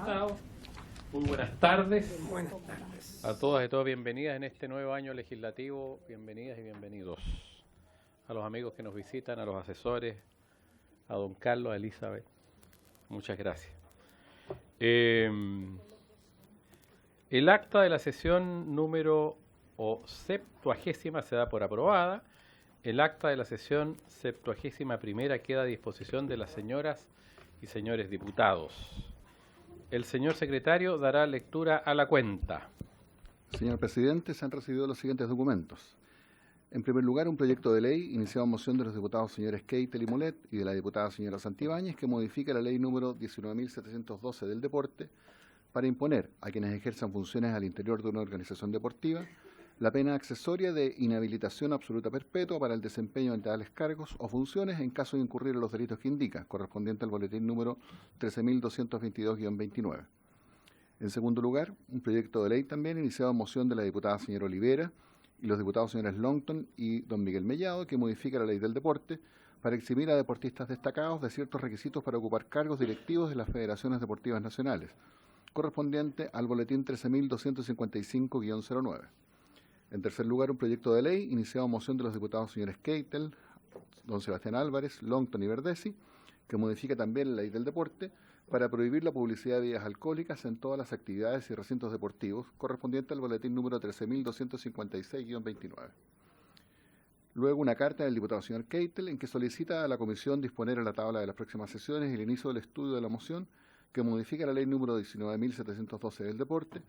estado? Muy buenas tardes. Buenas tardes. A todas y todos bienvenidas en este nuevo año legislativo. Bienvenidas y bienvenidos. A los amigos que nos visitan, a los asesores, a don Carlos, a Elizabeth. Muchas gracias. El acta de la sesión número 70ª se da por aprobada. El acta de la sesión 71ª queda a disposición de las señoras y señores diputados. El señor secretario dará lectura a la cuenta. Señor presidente, se han recibido los siguientes documentos. En primer lugar, un proyecto de ley iniciado en moción de los diputados señores Keitel y Molet y de la diputada señora Santibáñez, que modifica la ley número 19.712 del deporte para imponer a quienes ejerzan funciones al interior de una organización deportiva la pena accesoria de inhabilitación absoluta perpetua para el desempeño de tales cargos o funciones en caso de incurrir en los delitos que indica, correspondiente al boletín número 13.222-29. En segundo lugar, un proyecto de ley también iniciado en moción de la diputada señora Olivera y los diputados señores Longton y don Miguel Mellado, que modifica la ley del deporte para eximir a deportistas destacados de ciertos requisitos para ocupar cargos directivos de las federaciones deportivas nacionales, correspondiente al boletín 13.255-09. En tercer lugar, un proyecto de ley iniciado en moción de los diputados señores Keitel, don Sebastián Álvarez, Longton y Verdesi, que modifica también la ley del deporte para prohibir la publicidad de bebidas alcohólicas en todas las actividades y recintos deportivos, correspondiente al boletín número 13.256-29. Luego, una carta del diputado señor Keitel en que solicita a la Comisión disponer en la tabla de las próximas sesiones el inicio del estudio de la moción que modifica la ley número 19.712 del deporte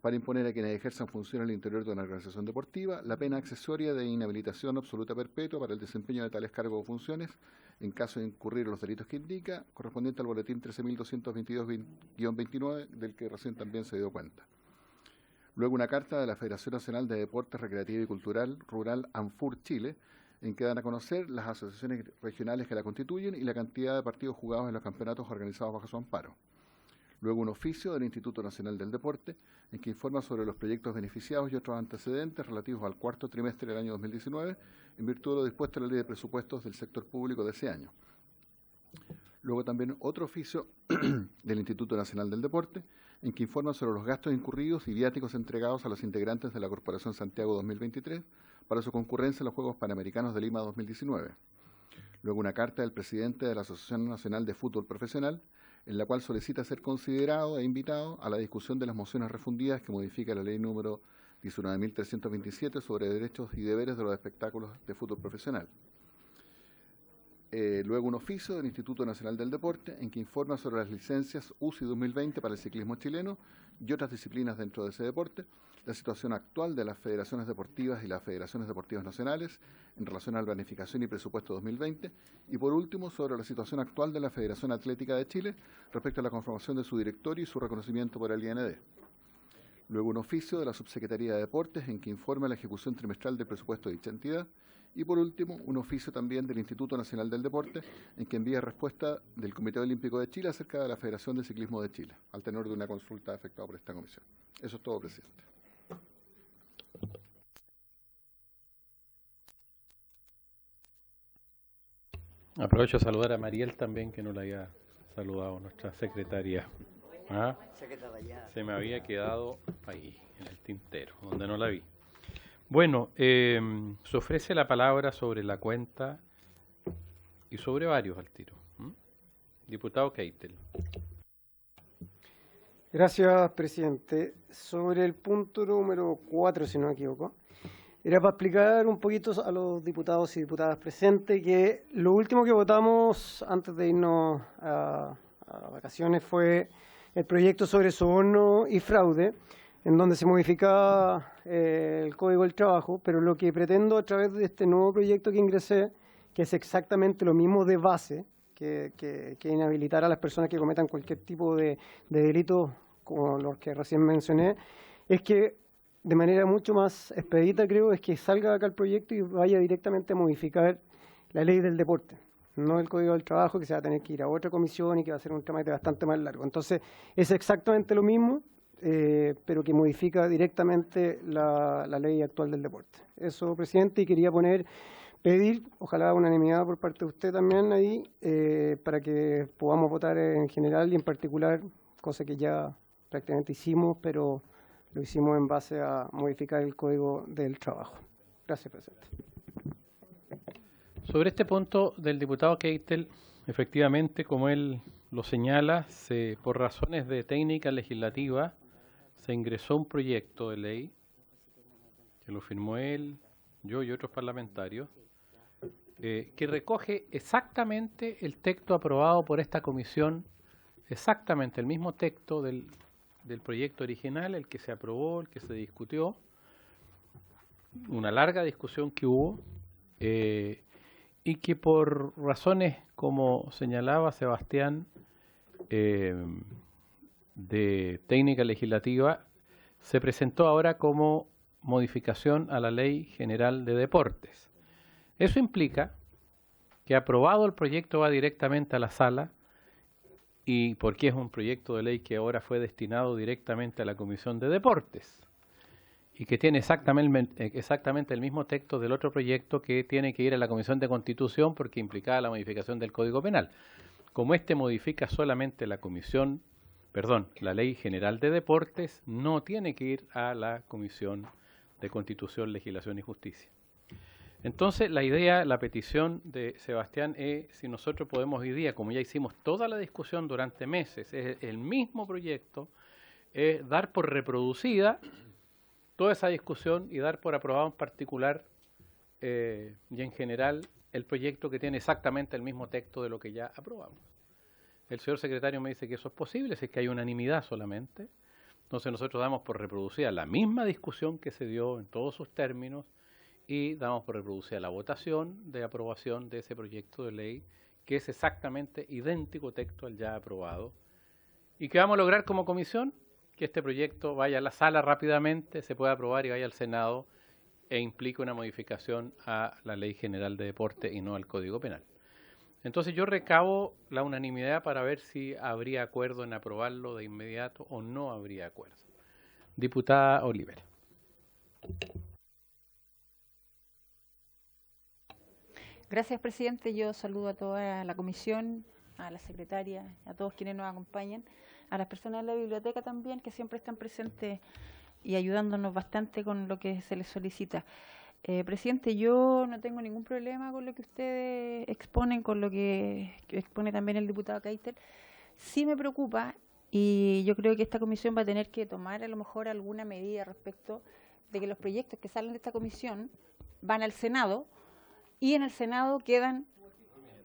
para imponer a quienes ejerzan funciones al interior de una organización deportiva la pena accesoria de inhabilitación absoluta perpetua para el desempeño de tales cargos o funciones en caso de incurrir en los delitos que indica, correspondiente al boletín 13.222-29, del que recién también se dio cuenta. Luego una carta de la Federación Nacional de Deportes Recreativo y Cultural Rural ANFUR Chile, en que dan a conocer las asociaciones regionales que la constituyen y la cantidad de partidos jugados en los campeonatos organizados bajo su amparo. Luego un oficio del Instituto Nacional del Deporte, en que informa sobre los proyectos beneficiados y otros antecedentes relativos al cuarto trimestre del año 2019, en virtud de lo dispuesto en la Ley de Presupuestos del Sector Público de ese año. Luego también otro oficio del Instituto Nacional del Deporte, en que informa sobre los gastos incurridos y viáticos entregados a los integrantes de la Corporación Santiago 2023 para su concurrencia en los Juegos Panamericanos de Lima 2019. Luego una carta del presidente de la Asociación Nacional de Fútbol Profesional, en la cual solicita ser considerado e invitado a la discusión de las mociones refundidas que modifica la ley número 19.327 sobre derechos y deberes de los espectáculos de fútbol profesional. Luego un oficio del Instituto Nacional del Deporte en que informa sobre las licencias UCI 2020 para el ciclismo chileno y otras disciplinas dentro de ese deporte, la situación actual de las federaciones deportivas y las federaciones deportivas nacionales en relación a la planificación y presupuesto 2020 y por último sobre la situación actual de la Federación Atlética de Chile respecto a la conformación de su directorio y su reconocimiento por el IND. Luego un oficio de la Subsecretaría de Deportes en que informa la ejecución trimestral del presupuesto de dicha entidad. Y por último, un oficio también del Instituto Nacional del Deporte, en que envía respuesta del Comité Olímpico de Chile acerca de la Federación de Ciclismo de Chile, al tenor de una consulta efectuada por esta comisión. Eso es todo, presidente. Aprovecho a saludar a Mariel también, que no la había saludado, nuestra secretaria. ¿Ah? Se me había quedado ahí, en el tintero, donde no la vi. Bueno, se ofrece la palabra sobre la cuenta y sobre varios al tiro. Diputado Keitel. Gracias, presidente. Sobre el punto número 4, si no me equivoco, era para explicar un poquito a los diputados y diputadas presentes que lo último que votamos antes de irnos a vacaciones fue el proyecto sobre soborno y fraude, en donde se modificaba el Código del Trabajo, pero lo que pretendo a través de este nuevo proyecto que ingresé, que es exactamente lo mismo de base, que inhabilitar a las personas que cometan cualquier tipo de delitos como los que recién mencioné, es que de manera mucho más expedita, creo, es que salga acá el proyecto y vaya directamente a modificar la ley del deporte, no el Código del Trabajo, que se va a tener que ir a otra comisión y que va a ser un trámite bastante más largo. Entonces, es exactamente lo mismo, pero que modifica directamente la ley actual del deporte. Eso, presidente, y quería pedir, ojalá unanimidad por parte de usted también ahí, para que podamos votar en general y en particular cosa que ya prácticamente hicimos, pero lo hicimos en base a modificar el Código del Trabajo. Gracias, presidente. Sobre este punto del diputado Keitel, efectivamente, como él lo señala, por razones de técnica legislativa, se ingresó un proyecto de ley, que lo firmó él, yo y otros parlamentarios, que recoge exactamente el texto aprobado por esta comisión, exactamente el mismo texto del proyecto original, el que se aprobó, el que se discutió, una larga discusión que hubo, y que por razones, como señalaba Sebastián, de técnica legislativa, se presentó ahora como modificación a la Ley General de Deportes. Eso implica que aprobado el proyecto va directamente a la sala, y porque es un proyecto de ley que ahora fue destinado directamente a la Comisión de Deportes y que tiene exactamente el mismo texto del otro proyecto que tiene que ir a la Comisión de Constitución porque implicaba la modificación del Código Penal. Como este modifica solamente la Ley General de Deportes, no tiene que ir a la Comisión de Constitución, Legislación y Justicia. Entonces, la idea, la petición de Sebastián es si nosotros podemos hoy día, como ya hicimos toda la discusión durante meses, es el mismo proyecto, dar por reproducida toda esa discusión y dar por aprobado en particular y en general el proyecto que tiene exactamente el mismo texto de lo que ya aprobamos. El señor secretario me dice que eso es posible, si es que hay unanimidad solamente. Entonces nosotros damos por reproducida la misma discusión que se dio en todos sus términos y damos por reproducida la votación de aprobación de ese proyecto de ley, que es exactamente idéntico texto al ya aprobado. ¿Y qué vamos a lograr como comisión? Que este proyecto vaya a la sala rápidamente, se pueda aprobar y vaya al Senado e implique una modificación a la Ley General de Deporte y no al Código Penal. Entonces yo recabo la unanimidad para ver si habría acuerdo en aprobarlo de inmediato o no habría acuerdo. Diputada Olivera. Gracias, presidente. Yo saludo a toda la comisión, a la secretaria, a todos quienes nos acompañan, a las personas de la biblioteca también, que siempre están presentes y ayudándonos bastante con lo que se les solicita. Presidente, yo no tengo ningún problema con lo que ustedes exponen, con lo que expone también el diputado Keitel. Sí me preocupa, y yo creo que esta comisión va a tener que tomar a lo mejor alguna medida respecto de que los proyectos que salen de esta comisión van al Senado, y en el Senado quedan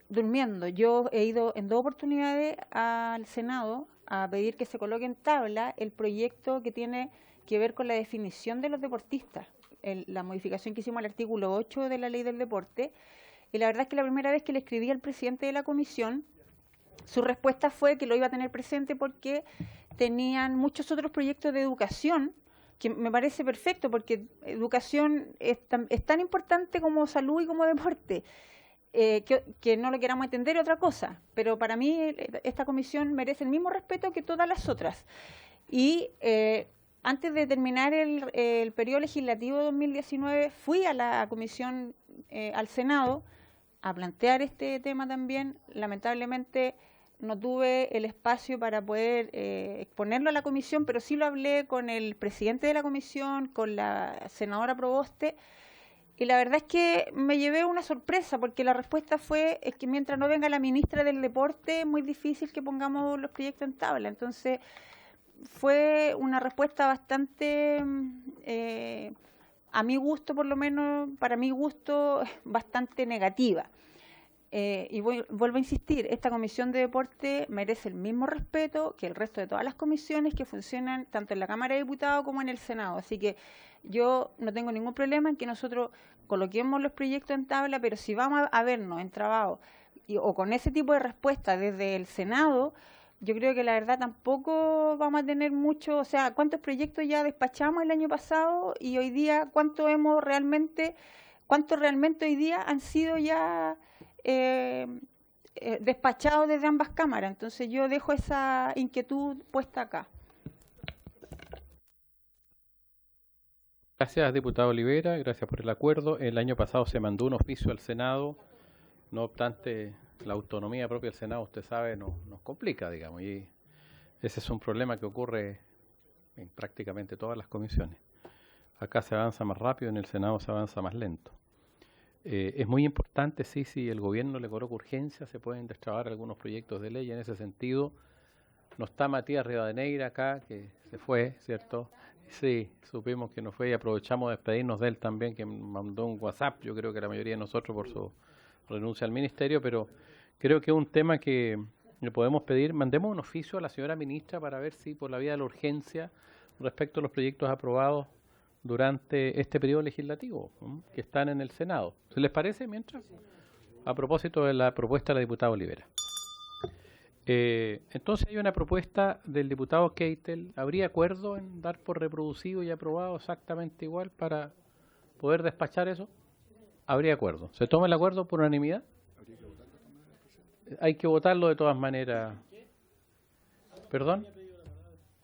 durmiendo. Yo he ido en 2 oportunidades al Senado a pedir que se coloque en tabla el proyecto que tiene que ver con la definición de los deportistas, la modificación que hicimos al artículo 8 de la Ley del Deporte, y la verdad es que la primera vez que le escribí al presidente de la comisión, su respuesta fue que lo iba a tener presente porque tenían muchos otros proyectos de educación, que me parece perfecto, porque educación es tan importante como salud y como deporte, que no lo queramos entender otra cosa, pero para mí esta comisión merece el mismo respeto que todas las otras. Y antes de terminar el periodo legislativo 2019, fui a la comisión, al Senado, a plantear este tema también. Lamentablemente no tuve el espacio para poder exponerlo a la comisión, pero sí lo hablé con el presidente de la comisión, con la senadora Proboste, y la verdad es que me llevé una sorpresa, porque la respuesta fue es que mientras no venga la ministra del Deporte, es muy difícil que pongamos los proyectos en tabla. Entonces, fue una respuesta bastante, a mi gusto, por lo menos, para mi gusto, bastante negativa. Y vuelvo a insistir, esta comisión de deporte merece el mismo respeto que el resto de todas las comisiones que funcionan tanto en la Cámara de Diputados como en el Senado. Así que yo no tengo ningún problema en que nosotros coloquemos los proyectos en tabla, pero si vamos a vernos entrabados o con ese tipo de respuesta desde el Senado, yo creo que la verdad tampoco vamos a tener mucho. O sea, ¿cuántos proyectos ya despachamos el año pasado y hoy día cuántos realmente hoy día han sido ya despachados desde ambas cámaras? Entonces yo dejo esa inquietud puesta acá. Gracias, diputado Olivera, gracias por el acuerdo. El año pasado se mandó un oficio al Senado, no obstante la autonomía propia del Senado, usted sabe, nos complica, digamos, y Ese es un problema que ocurre en prácticamente todas las comisiones. Acá se avanza más rápido, en el Senado se avanza más lento. Es muy importante, sí, si el gobierno le coloca urgencia, se pueden destrabar algunos proyectos de ley. En ese sentido, no está Matías Rivadeneira acá, que se fue, ¿cierto? Sí, supimos que no fue y aprovechamos de despedirnos de él también, que mandó un WhatsApp, yo creo que la mayoría de nosotros por su renuncia al ministerio, pero creo que es un tema que le podemos pedir, mandemos un oficio a la señora ministra para ver si por la vía de la urgencia respecto a los proyectos aprobados durante este periodo legislativo, que están en el Senado. ¿Se les parece mientras? A propósito de la propuesta de la diputada Olivera. Entonces hay una propuesta del diputado Keitel. ¿Habría acuerdo en dar por reproducido y aprobado exactamente igual para poder despachar eso? Habría acuerdo. ¿Se toma el acuerdo por unanimidad? Hay que votarlo de todas maneras. ¿Perdón?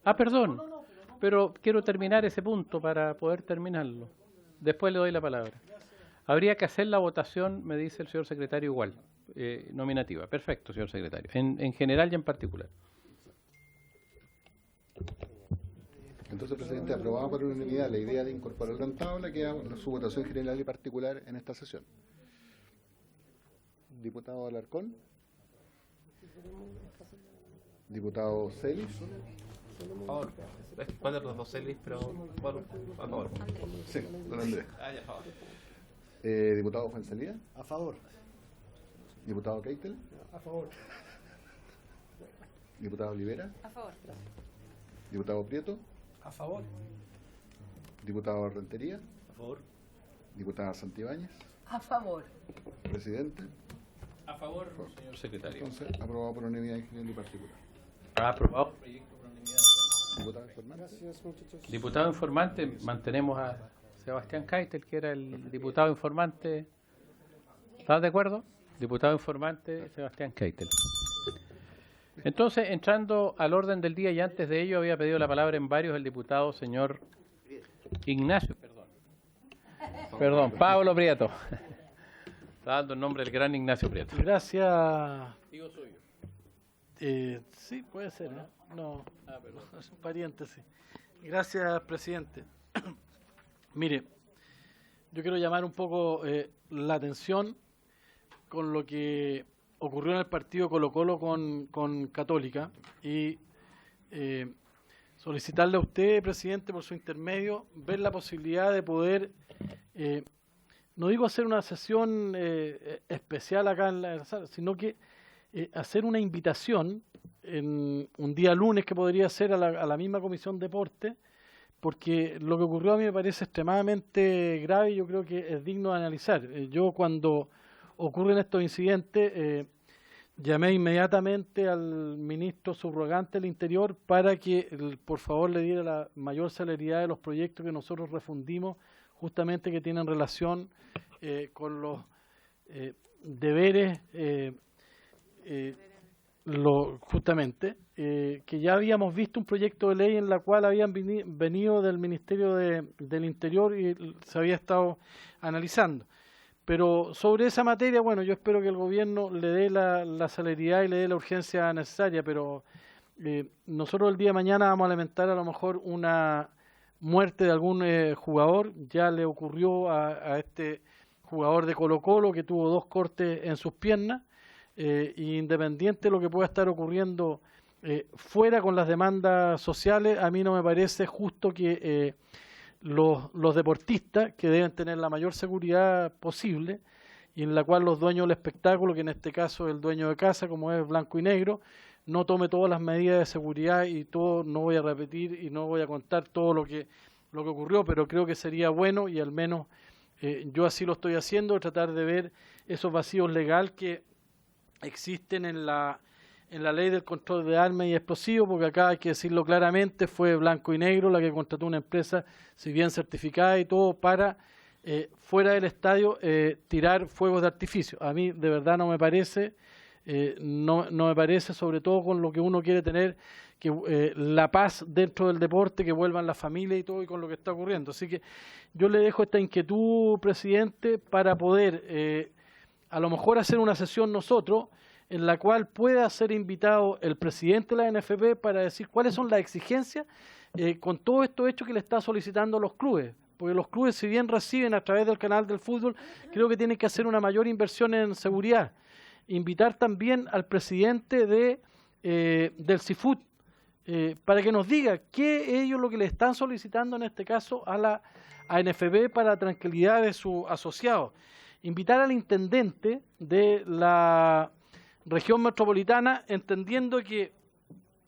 Ah, perdón. Pero quiero terminar ese punto para poder terminarlo. Después le doy la palabra. Habría que hacer la votación, me dice el señor secretario, igual, nominativa. Perfecto, señor secretario. En general y en particular. Entonces, presidente, aprobado por unanimidad la idea de incorporarlo en tabla, queda su votación general y particular en esta sesión. Diputado Alarcón. Diputado Celis. A favor. ¿Cuál de los dos Celis? Pero a favor. Sí, don Andrés. A favor. Diputado Fuenzalía. A favor. Diputado Keitel. A favor. Diputado Olivera. A favor. Diputado Prieto. A favor. Diputado Rentería. A favor. Diputada Santibáñez. A favor. Presidente. A favor, señor secretario. Entonces, aprobado por unanimidad en general y particular. Aprobado el proyecto por unanimidad. Diputado Informante. Gracias, muchachos. Diputado informante, mantenemos a Sebastián Keitel, que era el diputado informante. ¿Estás de acuerdo? Diputado informante, Sebastián Keitel. Entonces, entrando al orden del día y antes de ello, había pedido la palabra en varios el diputado señor Ignacio, perdón, Pablo Prieto. Está dando el nombre del gran Ignacio Prieto. Gracias. Digo suyo. Sí, puede ser, ¿no? No, es un pariente, sí. Gracias, presidente. Mire, yo quiero llamar un poco la atención con lo que ocurrió en el partido Colo-Colo con Católica y solicitarle a usted, presidente, por su intermedio, ver la posibilidad de poder, no digo hacer una sesión especial acá en la sala, sino que hacer una invitación en un día lunes que podría ser a la misma Comisión Deporte, porque lo que ocurrió a mí me parece extremadamente grave y yo creo que es digno de analizar. Yo cuando ocurren estos incidentes llamé inmediatamente al ministro subrogante del Interior para que por favor le diera la mayor celeridad de los proyectos que nosotros refundimos, justamente que tienen relación con los deberes justamente, que ya habíamos visto un proyecto de ley en la cual habían venido del Ministerio del Interior y se había estado analizando. Pero sobre esa materia, bueno, yo espero que el gobierno le dé la celeridad y le dé la urgencia necesaria, pero nosotros el día de mañana vamos a lamentar a lo mejor una muerte de algún jugador. Ya le ocurrió a este jugador de Colo-Colo que tuvo 2 cortes en sus piernas. Independiente de lo que pueda estar ocurriendo fuera con las demandas sociales, a mí no me parece justo que los deportistas, que deben tener la mayor seguridad posible, y en la cual los dueños del espectáculo, que en este caso es el dueño de casa, como es Blanco y Negro, no tome todas las medidas de seguridad y todo. No voy a repetir y no voy a contar todo lo que ocurrió, pero creo que sería bueno, y al menos yo así lo estoy haciendo, tratar de ver esos vacíos legales que existen en la ley del control de armas y explosivos, porque acá hay que decirlo claramente, fue Blanco y Negro la que contrató una empresa, si bien certificada y todo, para fuera del estadio tirar fuegos de artificio. A mí de verdad no me parece, no me parece, sobre todo con lo que uno quiere tener, que la paz dentro del deporte, que vuelvan las familias y todo, y con lo que está ocurriendo. Así que yo le dejo esta inquietud, presidente, para poder a lo mejor hacer una sesión nosotros en la cual pueda ser invitado el presidente de la NFP para decir cuáles son las exigencias con todo esto hecho que le está solicitando los clubes. Porque los clubes, si bien reciben a través del canal del fútbol, creo que tienen que hacer una mayor inversión en seguridad. Invitar también al presidente del CIFUT para que nos diga qué ellos lo que le están solicitando en este caso a la NFP para la tranquilidad de sus asociados. Invitar al intendente de la región metropolitana, entendiendo que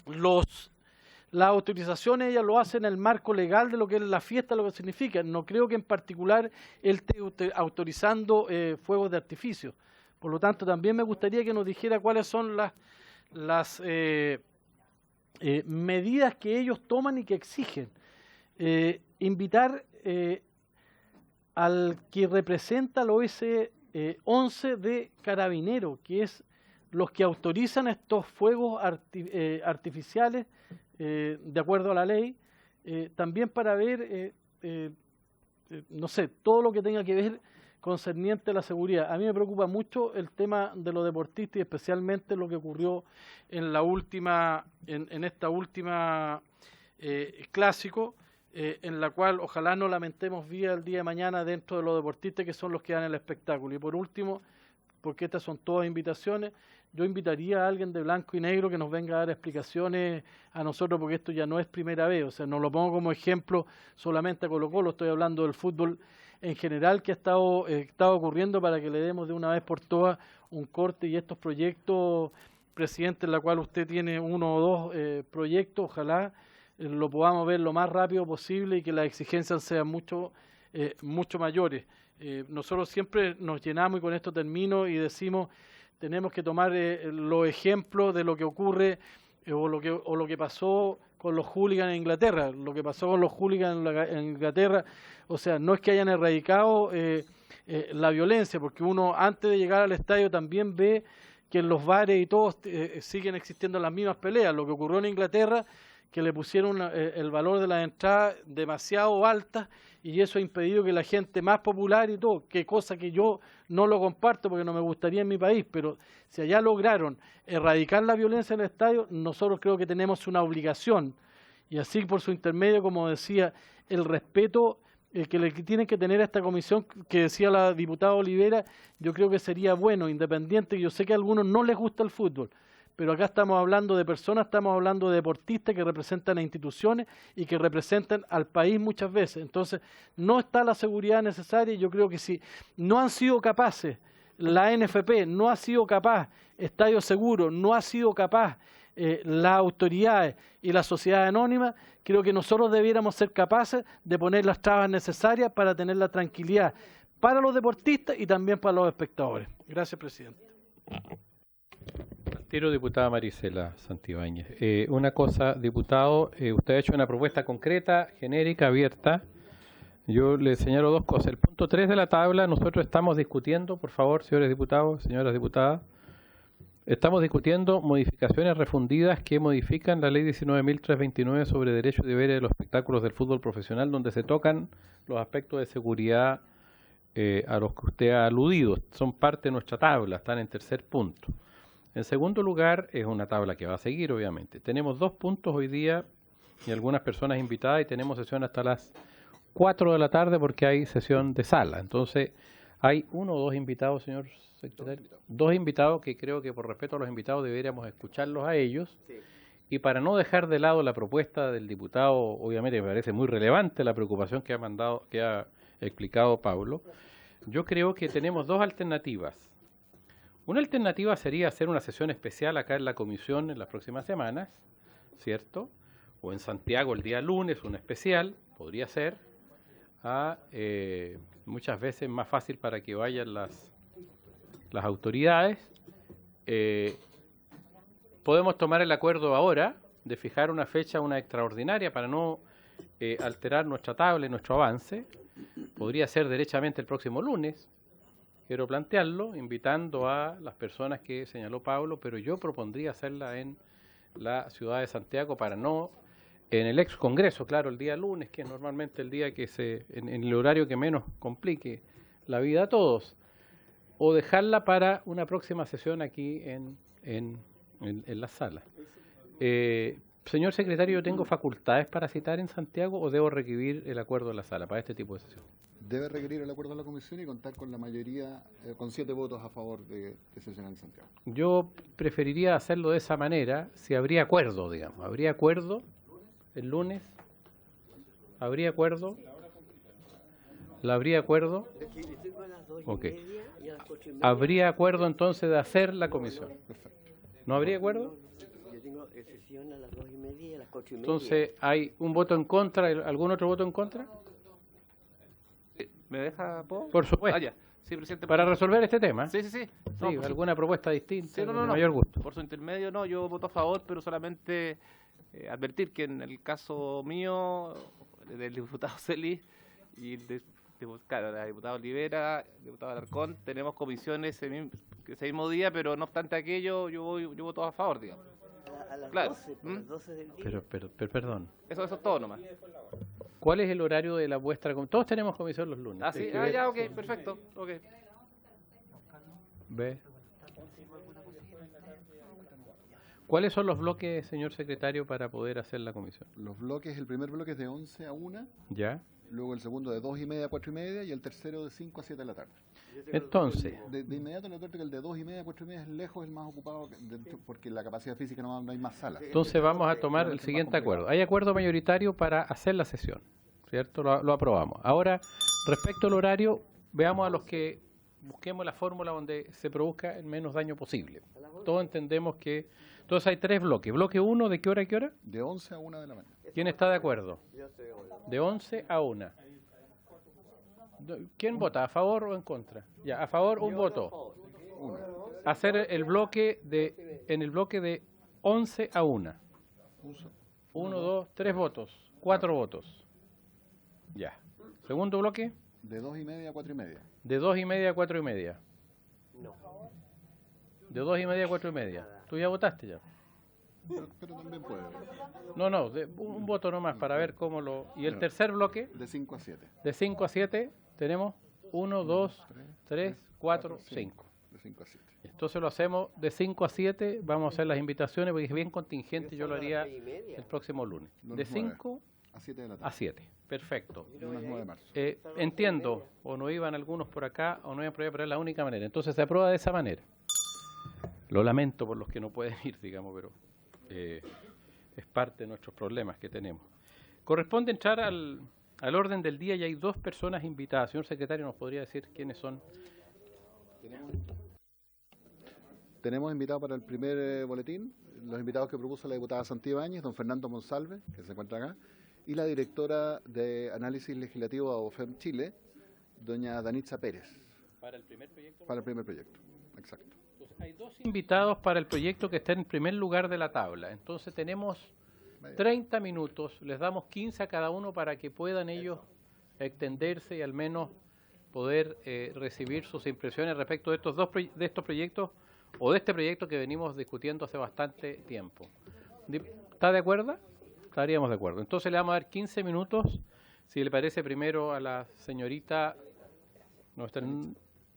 las autorizaciones ellas lo hacen en el marco legal de lo que es la fiesta, lo que significa. No creo que en particular él esté autorizando fuegos de artificio. Por lo tanto, también me gustaría que nos dijera cuáles son las medidas que ellos toman y que exigen. Invitar al que representa al OS-11 de Carabineros, que es los que autorizan estos fuegos artificiales de acuerdo a la ley, también para ver, no sé, todo lo que tenga que ver concerniente a la seguridad. A mí me preocupa mucho el tema de los deportistas y especialmente lo que ocurrió en esta última clásico, en la cual ojalá no lamentemos vida el día de mañana dentro de los deportistas que son los que dan el espectáculo. Y por último, porque estas son todas invitaciones, yo invitaría a alguien de blanco y negro que nos venga a dar explicaciones a nosotros, porque esto ya no es primera vez. O sea, no lo pongo como ejemplo solamente a Colo-Colo, estoy hablando del fútbol en general que ha estado ocurriendo, para que le demos de una vez por todas un corte. Y estos proyectos, presidente, en la cual usted tiene uno o dos proyectos, ojalá lo podamos ver lo más rápido posible y que las exigencias sean mucho mayores. Nosotros siempre nos llenamos, y con esto termino, y decimos tenemos que tomar los ejemplos de lo que ocurre o lo que pasó con los hooligans en Inglaterra. Lo que pasó con los hooligans en Inglaterra, o sea, no es que hayan erradicado la violencia, porque uno antes de llegar al estadio también ve que en los bares y todos siguen existiendo las mismas peleas. Lo que ocurrió en Inglaterra, que le pusieron el valor de las entradas demasiado altas, y eso ha impedido que la gente más popular y todo, que cosa que yo no lo comparto porque no me gustaría en mi país, pero si allá lograron erradicar la violencia en el estadio, nosotros creo que tenemos una obligación, y así por su intermedio, como decía, el respeto que le tienen que tener a esta comisión que decía la diputada Olivera. Yo creo que sería bueno, independiente, yo sé que a algunos no les gusta el fútbol, pero acá estamos hablando de personas, estamos hablando de deportistas que representan a instituciones y que representan al país muchas veces. Entonces, no está la seguridad necesaria, y yo creo que si no han sido capaces, la NFP no ha sido capaz, Estadio Seguro no ha sido capaz, las autoridades y la sociedad anónima, creo que nosotros debiéramos ser capaces de poner las trabas necesarias para tener la tranquilidad para los deportistas y también para los espectadores. Gracias, presidente. Tiro, diputada Marisela Santibáñez. Una cosa, diputado, usted ha hecho una propuesta concreta, genérica, abierta. Yo le señalo dos cosas. El punto 3 de la tabla, nosotros estamos discutiendo, por favor, señores diputados, señoras diputadas, estamos discutiendo modificaciones refundidas que modifican la ley 19.329 sobre derechos y deberes de los espectáculos del fútbol profesional, donde se tocan los aspectos de seguridad a los que usted ha aludido. Son parte de nuestra tabla, están en tercer punto. En segundo lugar, es una tabla que va a seguir, obviamente. Tenemos 2 puntos hoy día y algunas personas invitadas, y tenemos sesión hasta las 4 de la tarde porque hay sesión de sala. Entonces, hay 1 o 2 invitados, señor secretario. 2 invitados que creo que por respeto a los invitados deberíamos escucharlos a ellos. Sí. Y para no dejar de lado la propuesta del diputado, obviamente me parece muy relevante la preocupación que ha explicado Pablo, yo creo que tenemos 2 alternativas. Una alternativa sería hacer una sesión especial acá en la comisión en las próximas semanas, ¿cierto? O en Santiago el día lunes, una especial, podría ser, muchas veces más fácil para que vayan las autoridades. Podemos tomar el acuerdo ahora de fijar una fecha, una extraordinaria, para no alterar nuestra tabla y nuestro avance. Podría ser derechamente el próximo lunes. Quiero plantearlo, invitando a las personas que señaló Pablo, pero yo propondría hacerla en la ciudad de Santiago, para no, en el ex Congreso, claro, el día lunes, que es normalmente el día que en el horario que menos complique la vida a todos, o dejarla para una próxima sesión aquí en en la sala. Señor secretario, ¿yo tengo facultades para citar en Santiago o debo requerir el acuerdo de la sala para este tipo de sesión? Debe requerir el acuerdo de la comisión y contar con la mayoría, con 7 votos a favor de sesionar en Santiago. Yo preferiría hacerlo de esa manera, si habría acuerdo, digamos. ¿Habría acuerdo el lunes? ¿Habría acuerdo? ¿La habría acuerdo? Ok. ¿Habría acuerdo entonces de hacer la comisión? Perfecto. ¿No habría acuerdo? Yo tengo sesión a las 2:30 y a las 4:30. Entonces, ¿hay un voto en contra? ¿Algún otro voto en contra? ¿Me deja, po? Por supuesto. Ah, ya. Sí, presidente. Para resolver este tema. Sí, sí, sí. No, Sí, por alguna propuesta distinta, Sí, no, con no, el no. mayor gusto. Por su intermedio, no, yo voto a favor, pero solamente advertir que en el caso mío, del diputado Celis y claro, la diputada Olivera, diputado Alarcón, tenemos comisiones ese mismo día, pero no obstante aquello, yo voto a favor, digamos. A las Claro. 12, por las 12 del día. Pero, perdón. Eso es todo nomás. ¿Cuál es el horario de la vuestra comisión? Todos tenemos comisión los lunes. Ah, sí, Hay que ver- ya, ok, perfecto, ok. Ve. ¿Cuáles son los bloques, señor secretario, para poder hacer la comisión? Los bloques, el primer bloque es de 11 a 1, ¿Ya? luego el segundo de 2:30 a 4:30 y el tercero de 5 a 7 de la tarde. Entonces, De inmediato le advierto que el de 2:30 a 4:30 es lejos el más ocupado porque la capacidad física no hay más salas. entonces vamos a tomar el siguiente acuerdo. Hay acuerdo mayoritario para hacer la sesión, ¿cierto? Lo aprobamos. Ahora, respecto al horario, veamos a los que busquemos la fórmula donde se produzca el menos daño posible. Todos entendemos que... Entonces hay 3 bloques. Bloque 1, ¿de qué hora a qué hora? De 11 a 1 de la mañana. ¿Quién está de acuerdo? Yo estoy de acuerdo. De 11 a 1. ¿Quién vota? ¿A favor o en contra? Ya, a favor un voto. Hacer el bloque en el bloque de 11 a 1. 1, 2, 3 votos. 4 votos. Ya. Segundo bloque, De 2:30 a 4:30. de 2:30 a 4:30. No. De 2:30 a 4:30. ¿Tú ya votaste ya? Pero también puede. No, un voto nomás para ver cómo lo... Y el tercer bloque, De 5 a 7. de 5 a 7, tenemos 1, 2, 3, 4, 5. De 5 a 7. Entonces lo hacemos de 5 a 7, vamos a hacer las invitaciones, porque es bien contingente, yo lo haría el próximo lunes. Lunes De 9. 5 A 7 de la a tarde. 7, perfecto. Lunes 9 de marzo. Entiendo, o no iban algunos por acá, o no iban por allá, pero es la única manera. Entonces se aprueba de esa manera. Lo lamento por los que no pueden ir, digamos, pero es parte de nuestros problemas que tenemos. Corresponde entrar al orden del día y hay 2 personas invitadas. Señor secretario, ¿nos podría decir quiénes son? Tenemos invitados para el primer boletín, los invitados que propuso la diputada Santibáñez, don Fernando Monsalve, que se encuentra acá, y la directora de Análisis Legislativo de ABOFEM Chile, doña Danitza Pérez. ¿Para el primer proyecto? Para el primer proyecto, exacto. Entonces, hay 2 invitados para el proyecto que está en primer lugar de la tabla. Entonces tenemos 30 minutos, les damos 15 a cada uno para que puedan ellos extenderse y al menos poder recibir sus impresiones respecto de de estos proyectos o de este proyecto que venimos discutiendo hace bastante tiempo. ¿Está de acuerdo? Estaríamos de acuerdo. Entonces le vamos a dar 15 minutos, si le parece primero a la señorita nuestra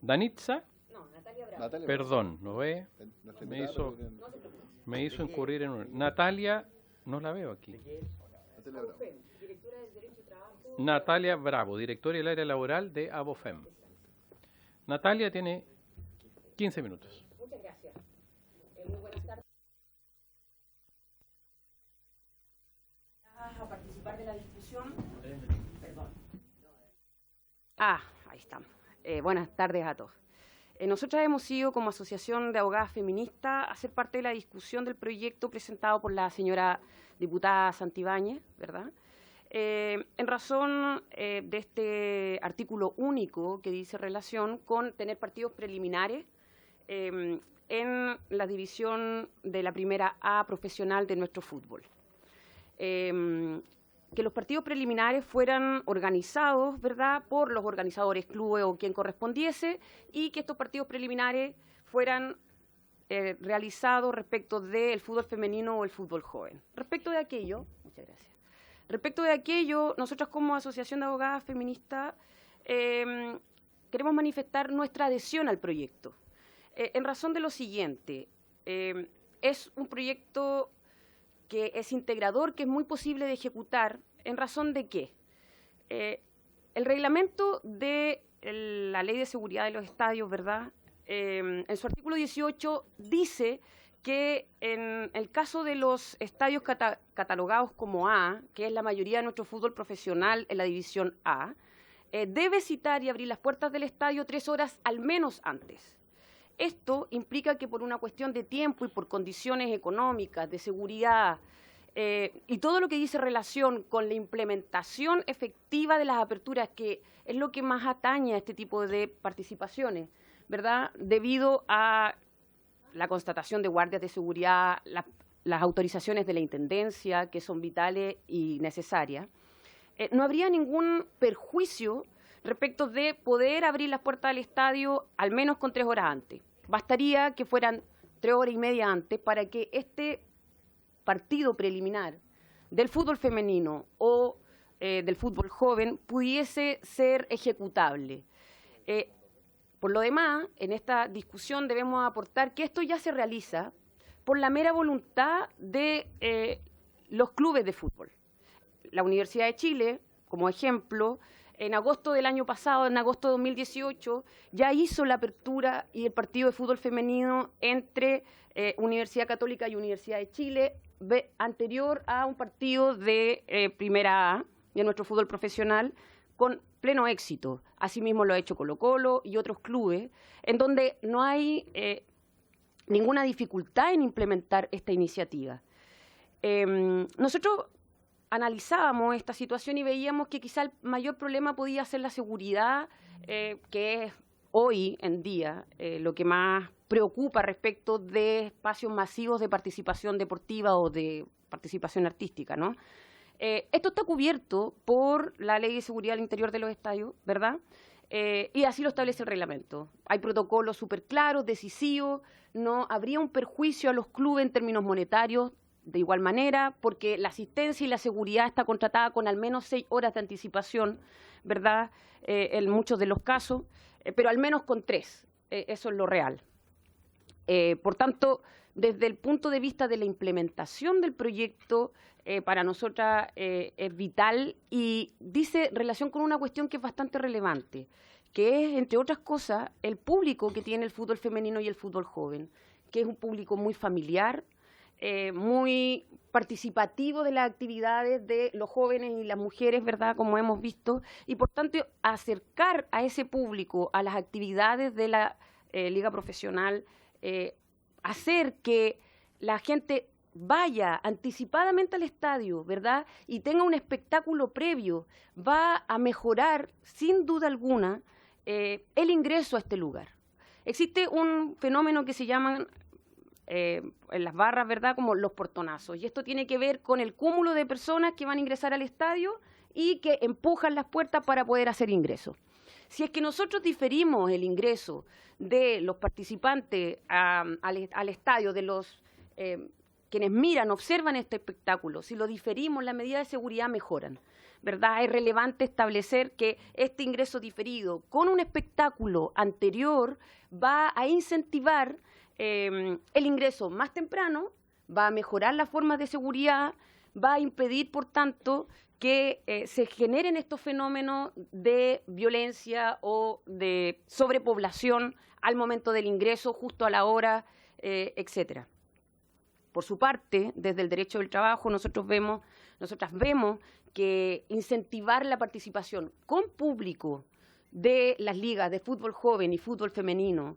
Danitza. Natalia, Perdón, ¿no ve? nuestra Me invitada, hizo, me hizo incurrir en un... Natalia, no la veo aquí. Natalia Bravo. Natalia Bravo, directora del área laboral de ABOFEM. Natalia tiene 15 minutos. Muchas gracias. Muy buenas tardes. A participar de la discusión. Perdón. Ahí estamos. Buenas tardes a todos. Nosotras hemos ido como Asociación de Abogadas Feministas a ser parte de la discusión del proyecto presentado por la señora diputada Santibáñez, ¿verdad? En razón de este artículo único que dice relación con tener partidos preliminares en la división de la primera A profesional de nuestro fútbol. Que los partidos preliminares fueran organizados, ¿verdad?, por los organizadores, clubes o quien correspondiese, y que estos partidos preliminares fueran realizados respecto del fútbol femenino o el fútbol joven. Respecto de aquello, muchas gracias. Respecto de aquello, nosotros como Asociación de Abogadas Feministas queremos manifestar nuestra adhesión al proyecto. En razón de lo siguiente, es un proyecto que es integrador, que es muy posible de ejecutar, ¿en razón de qué? El reglamento de la Ley de Seguridad de los Estadios, ¿verdad? En su artículo 18 dice que en el caso de los estadios catalogados como A, que es la mayoría de nuestro fútbol profesional en la división A, debe citar y abrir las puertas del estadio 3 horas al menos antes. Esto implica que por una cuestión de tiempo y por condiciones económicas, de seguridad, y todo lo que dice relación con la implementación efectiva de las aperturas, que es lo que más atañe a este tipo de participaciones, ¿verdad? Debido a la constatación de guardias de seguridad, las autorizaciones de la Intendencia, que son vitales y necesarias, no habría ningún perjuicio respecto de poder abrir las puertas del estadio al menos con 3 horas antes. Bastaría que fueran 3 horas y media antes para que este partido preliminar del fútbol femenino o del fútbol joven pudiese ser ejecutable. Por lo demás, en esta discusión debemos aportar que esto ya se realiza por la mera voluntad de los clubes de fútbol. La Universidad de Chile, como ejemplo, en agosto del año pasado, en agosto de 2018, ya hizo la apertura y el partido de fútbol femenino entre Universidad Católica y Universidad de Chile, anterior a un partido de Primera A, de nuestro fútbol profesional, con pleno éxito. Asimismo lo ha hecho Colo-Colo y otros clubes, en donde no hay ninguna dificultad en implementar esta iniciativa. Nosotros analizábamos esta situación y veíamos que quizá el mayor problema podía ser la seguridad, que es hoy en día lo que más preocupa respecto de espacios masivos de participación deportiva o de participación artística, ¿no? Esto está cubierto por la Ley de Seguridad al Interior de los Estadios, ¿verdad? Y así lo establece el reglamento. Hay protocolos súper claros, decisivos, no habría un perjuicio a los clubes en términos monetarios, de igual manera, porque la asistencia y la seguridad está contratada con al menos 6 horas de anticipación, ¿verdad? En muchos de los casos, pero al menos con 3, eso es lo real. Por tanto, desde el punto de vista de la implementación del proyecto, para nosotras es vital y dice relación con una cuestión que es bastante relevante, que es, entre otras cosas, el público que tiene el fútbol femenino y el fútbol joven, que es un público muy familiar, muy participativo de las actividades de los jóvenes y las mujeres, ¿verdad?, como hemos visto, y por tanto acercar a ese público a las actividades de la liga profesional, hacer que la gente vaya anticipadamente al estadio, ¿verdad?, y tenga un espectáculo previo, va a mejorar, sin duda alguna, el ingreso a este lugar. Existe un fenómeno que se llama en las barras, ¿verdad?, como los portonazos, y esto tiene que ver con el cúmulo de personas que van a ingresar al estadio y que empujan las puertas para poder hacer ingreso. Si es que nosotros diferimos el ingreso de los participantes al estadio, de los quienes miran, observan este espectáculo, si lo diferimos, las medidas de seguridad mejoran, ¿verdad? Es relevante establecer que este ingreso diferido con un espectáculo anterior va a incentivar el ingreso más temprano, va a mejorar las formas de seguridad, va a impedir, por tanto, que se generen estos fenómenos de violencia o de sobrepoblación al momento del ingreso, justo a la hora, etcétera. Por su parte, desde el derecho del trabajo, nosotras vemos que incentivar la participación con público de las ligas de fútbol joven y fútbol femenino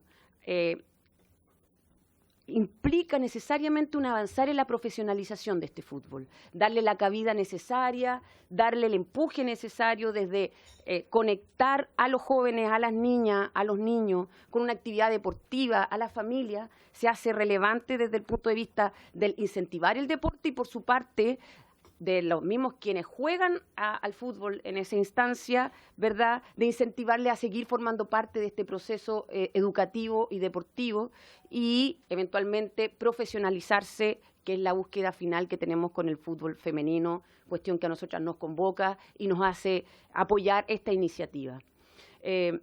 implica necesariamente un avanzar en la profesionalización de este fútbol, darle la cabida necesaria, darle el empuje necesario desde conectar a los jóvenes, a las niñas, a los niños con una actividad deportiva, a la familia, se hace relevante desde el punto de vista del incentivar el deporte y por su parte de los mismos quienes juegan al fútbol en esa instancia, ¿verdad?, de incentivarle a seguir formando parte de este proceso educativo y deportivo y eventualmente profesionalizarse, que es la búsqueda final que tenemos con el fútbol femenino, cuestión que a nosotras nos convoca y nos hace apoyar esta iniciativa.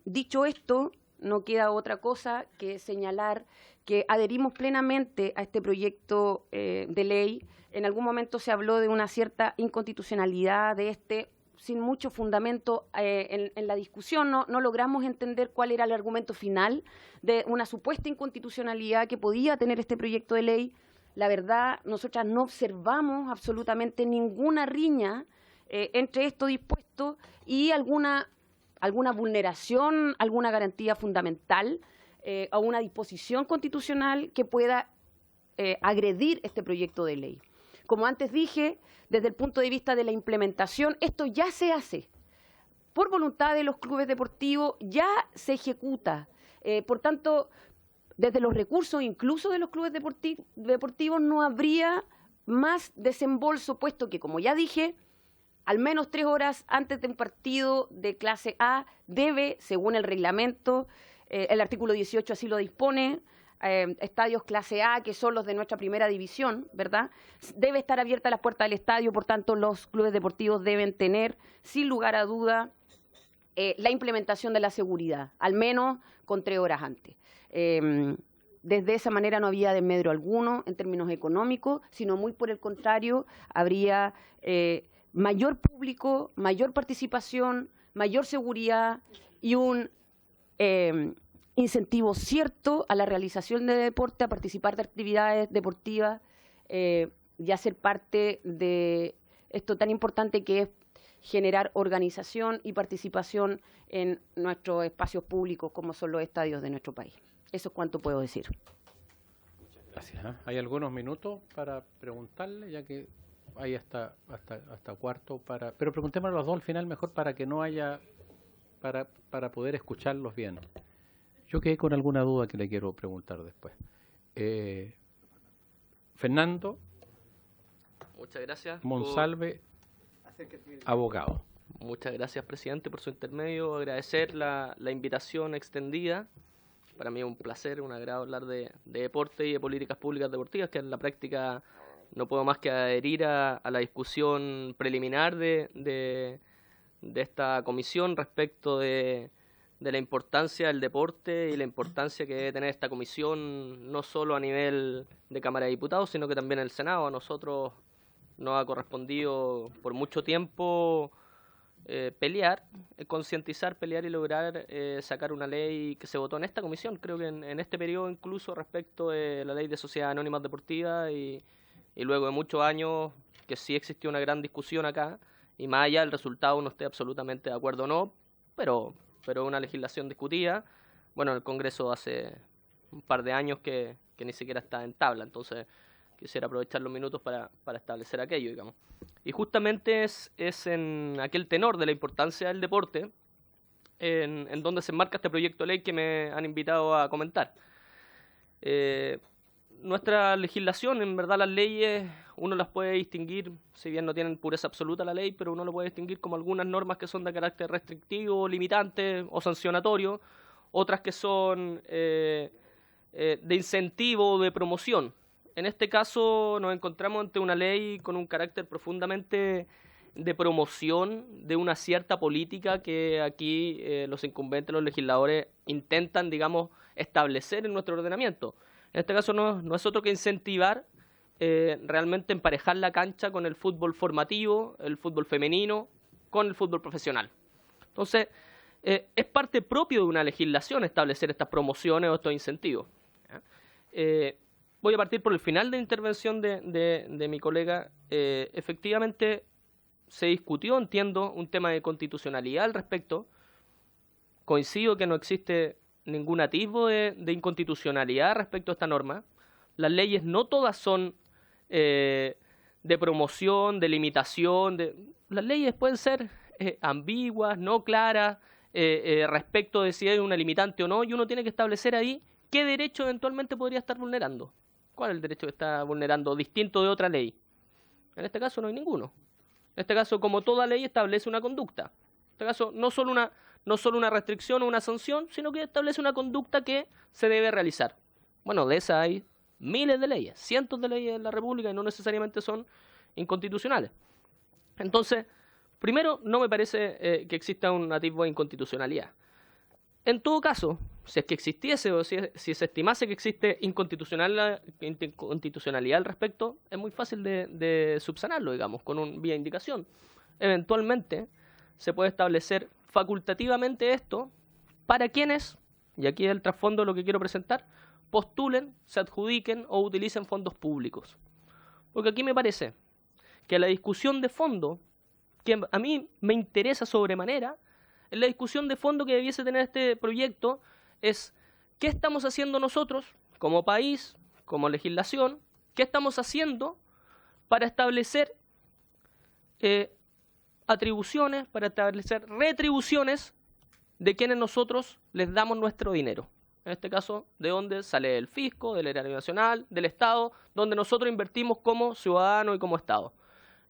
Dicho esto, no queda otra cosa que señalar que adherimos plenamente a este proyecto de ley. En algún momento se habló de una cierta inconstitucionalidad de este, sin mucho fundamento en la discusión. No logramos entender cuál era el argumento final de una supuesta inconstitucionalidad que podía tener este proyecto de ley. La verdad, nosotras no observamos absolutamente ninguna riña entre esto dispuesto y alguna vulneración, alguna garantía fundamental o una disposición constitucional que pueda agredir este proyecto de ley. Como antes dije, desde el punto de vista de la implementación, esto ya se hace. Por voluntad de los clubes deportivos ya se ejecuta. Por tanto, desde los recursos incluso de los clubes deportivos no habría más desembolso, puesto que, como ya dije, al menos 3 horas antes de un partido de clase A debe, según el reglamento, el artículo 18 así lo dispone, estadios clase A, que son los de nuestra primera división, ¿verdad? Debe estar abierta la puerta del estadio, por tanto los clubes deportivos deben tener, sin lugar a duda, la implementación de la seguridad, al menos con 3 horas antes. Desde esa manera no había desmedro alguno en términos económicos, sino muy por el contrario, habría mayor público, mayor participación, mayor seguridad y un incentivo cierto a la realización de deporte, a participar de actividades deportivas y a ser parte de esto tan importante que es generar organización y participación en nuestros espacios públicos como son los estadios de nuestro país. Eso es cuanto puedo decir. Gracias. ¿Hay algunos minutos para preguntarle, ya que hay hasta cuarto para... Pero preguntémoslo los dos al final mejor para que no haya... para poder escucharlos bien. Yo quedé con alguna duda que le quiero preguntar después. Fernando. Muchas gracias. Monsalve, abogado. Muchas gracias, presidente, por su intermedio. Agradecer la invitación extendida. Para mí es un placer, un agrado hablar de deporte y de políticas públicas deportivas, que en la práctica no puedo más que adherir a la discusión preliminar de esta comisión respecto de la importancia del deporte y la importancia que debe tener esta comisión, no solo a nivel de Cámara de Diputados, sino que también en el Senado. A nosotros nos ha correspondido por mucho tiempo pelear, concientizar, pelear y lograr sacar una ley que se votó en esta comisión, creo que en este periodo incluso, respecto de la ley de sociedades anónimas deportivas, y luego de muchos años que sí existió una gran discusión acá, y más allá del resultado no estoy absolutamente de acuerdo o no, pero una legislación discutida. Bueno, en el Congreso hace un par de años que ni siquiera está en tabla, entonces quisiera aprovechar los minutos para establecer aquello, digamos. Y justamente es en aquel tenor de la importancia del deporte en donde se enmarca este proyecto de ley que me han invitado a comentar. Nuestra legislación, en verdad las leyes, uno las puede distinguir, si bien no tienen pureza absoluta la ley, pero uno lo puede distinguir como algunas normas que son de carácter restrictivo, limitante o sancionatorio, otras que son de incentivo o de promoción. En este caso nos encontramos ante una ley con un carácter profundamente de promoción de una cierta política que aquí los incumbentes, los legisladores, intentan, digamos, establecer en nuestro ordenamiento. En este caso no es otro que incentivar, realmente emparejar la cancha con el fútbol formativo, el fútbol femenino, con el fútbol profesional. Entonces, es parte propio de una legislación establecer estas promociones o estos incentivos. Voy a partir por el final de la intervención de mi colega. Efectivamente, se discutió, entiendo, un tema de constitucionalidad al respecto. Coincido que no existe ningún atisbo de inconstitucionalidad respecto a esta norma. Las leyes no todas son de promoción, de limitación. Las leyes pueden ser ambiguas, no claras, respecto de si hay una limitante o no, y uno tiene que establecer ahí qué derecho eventualmente podría estar vulnerando. ¿Cuál es el derecho que está vulnerando distinto de otra ley? En este caso no hay ninguno. En este caso, como toda ley, establece una conducta. En este caso, no solo una restricción o una sanción, sino que establece una conducta que se debe realizar. Bueno, de esas hay miles de leyes, cientos de leyes en la República y no necesariamente son inconstitucionales. Entonces, primero, no me parece que exista un atisbo de inconstitucionalidad. En todo caso, si es que existiese o si se estimase que existe inconstitucionalidad al respecto, es muy fácil de subsanarlo, digamos, con vía indicación. Eventualmente se puede establecer facultativamente esto para quienes, y aquí es el trasfondo de lo que quiero presentar, postulen, se adjudiquen o utilicen fondos públicos. Porque aquí me parece que la discusión de fondo, que a mí me interesa sobremanera, la discusión de fondo que debiese tener este proyecto es qué estamos haciendo nosotros como país, como legislación, qué estamos haciendo para establecer atribuciones, para establecer retribuciones de quienes nosotros les damos nuestro dinero. En este caso, de dónde sale el fisco, del erario nacional, del Estado, donde nosotros invertimos como ciudadanos y como Estado.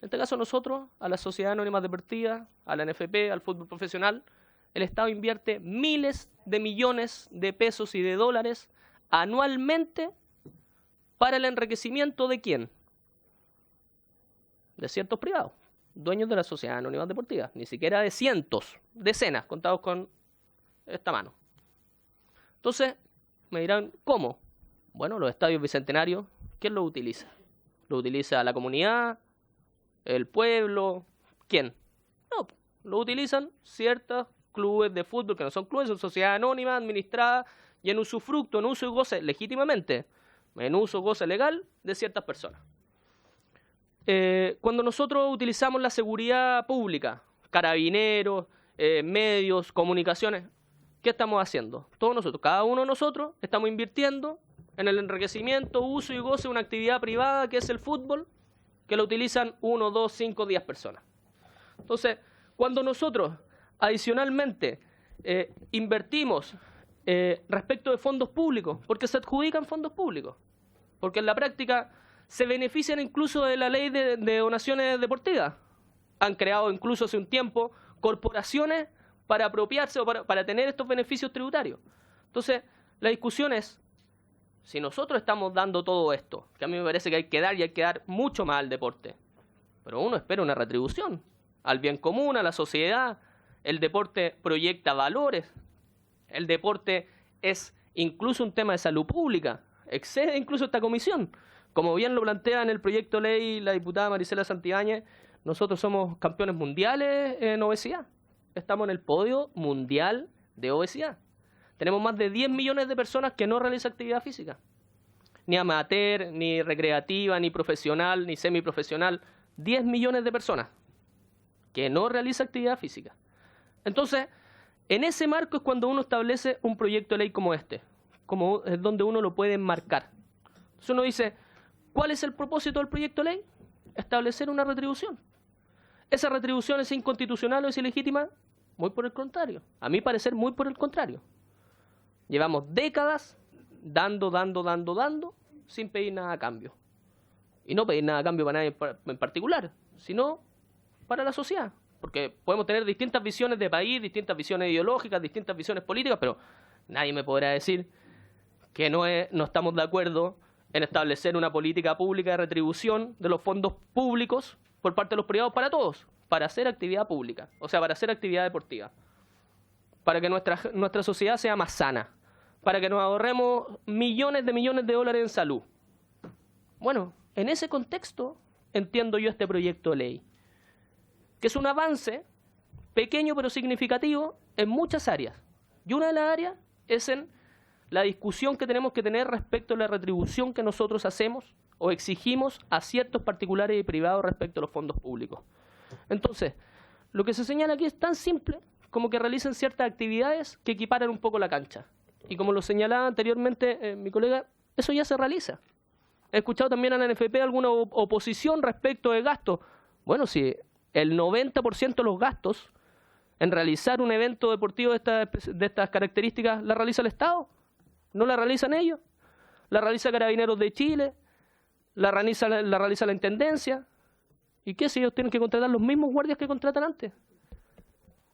En este caso nosotros, a la Sociedad Anónima Deportiva, a la NFP, al fútbol profesional, el Estado invierte miles de millones de pesos y de dólares anualmente para el enriquecimiento ¿de quién? De ciertos privados, dueños de la Sociedad Anónima Deportiva, ni siquiera de cientos, decenas, contados con esta mano. Entonces, me dirán, ¿cómo? Bueno, los estadios bicentenarios, ¿quién los utiliza? ¿Lo utiliza la comunidad? ¿El pueblo? ¿Quién? No, lo utilizan ciertos clubes de fútbol que no son clubes, son sociedades anónimas, administradas y en usufructo, en uso y goce legítimamente, en uso y goce legal de ciertas personas. Cuando nosotros utilizamos la seguridad pública, carabineros, medios, comunicaciones, ¿qué estamos haciendo? Todos nosotros, cada uno de nosotros, estamos invirtiendo en el enriquecimiento, uso y goce de una actividad privada que es el fútbol, que lo utilizan 1, 2, 5, 10 personas. Entonces, cuando nosotros adicionalmente invertimos respecto de fondos públicos, porque se adjudican fondos públicos, porque en la práctica se benefician incluso de la ley de donaciones deportivas. Han creado incluso hace un tiempo corporaciones para apropiarse o para tener estos beneficios tributarios. Entonces, la discusión es, si nosotros estamos dando todo esto, que a mí me parece que hay que dar y hay que dar mucho más al deporte, pero uno espera una retribución al bien común, a la sociedad. El deporte proyecta valores, el deporte es incluso un tema de salud pública, excede incluso esta comisión. Como bien lo plantea en el proyecto de ley la diputada Maricela Santibáñez, nosotros somos campeones mundiales en obesidad. Estamos en el podio mundial de obesidad. Tenemos más de 10 millones de personas que no realizan actividad física. Ni amateur, ni recreativa, ni profesional, ni semiprofesional. 10 millones de personas que no realizan actividad física. Entonces, en ese marco es cuando uno establece un proyecto de ley como este. Como es donde uno lo puede enmarcar. Entonces uno dice, ¿cuál es el propósito del proyecto de ley? Establecer una retribución. ¿Esa retribución es inconstitucional o es ilegítima? Muy por el contrario. A mi parecer, muy por el contrario. Llevamos décadas dando, sin pedir nada a cambio. Y no pedir nada a cambio para nadie en particular, sino para la sociedad. Porque podemos tener distintas visiones de país, distintas visiones ideológicas, distintas visiones políticas, pero nadie me podrá decir que no estamos de acuerdo en establecer una política pública de retribución de los fondos públicos por parte de los privados para todos, para hacer actividad pública, o sea, para hacer actividad deportiva, para que nuestra sociedad sea más sana, para que nos ahorremos millones de dólares en salud. Bueno, en ese contexto entiendo yo este proyecto de ley, que es un avance pequeño pero significativo en muchas áreas. Y una de las áreas es en la discusión que tenemos que tener respecto a la retribución que nosotros hacemos o exigimos a ciertos particulares y privados respecto a los fondos públicos. Entonces, lo que se señala aquí es tan simple como que realicen ciertas actividades que equiparan un poco la cancha. Y como lo señalaba anteriormente mi colega, eso ya se realiza. He escuchado también a la NFP alguna oposición respecto de gastos. Bueno, si el 90% de los gastos en realizar un evento deportivo de estas características la realiza el Estado, no la realizan ellos, la realiza Carabineros de Chile, la realiza la Intendencia. ¿Y qué si ellos tienen que contratar los mismos guardias que contratan antes?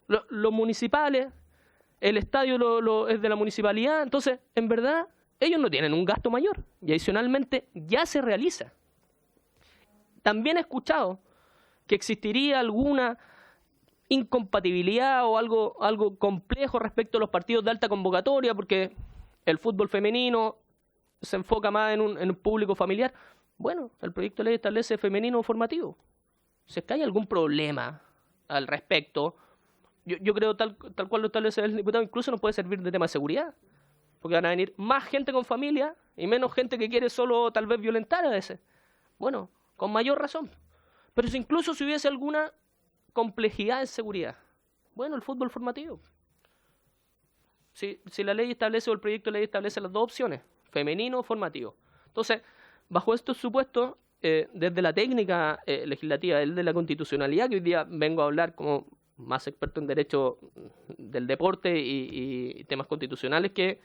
Los municipales, el estadio es de la municipalidad, entonces, en verdad, ellos no tienen un gasto mayor y adicionalmente ya se realiza. También he escuchado que existiría alguna incompatibilidad o algo complejo respecto a los partidos de alta convocatoria, porque el fútbol femenino se enfoca más en un público familiar. Bueno, el proyecto de ley establece femenino formativo. Si es que hay algún problema al respecto, yo creo tal cual lo establece el diputado, incluso nos puede servir de tema de seguridad, porque van a venir más gente con familia y menos gente que quiere solo tal vez violentar a veces. Bueno, con mayor razón. Pero incluso si hubiese alguna complejidad en seguridad, bueno, el fútbol formativo. Si la ley establece o el proyecto de ley establece las dos opciones, femenino o formativo. Entonces, bajo estos supuestos, desde la técnica legislativa, desde la constitucionalidad, que hoy día vengo a hablar como más experto en derecho del deporte y temas constitucionales, que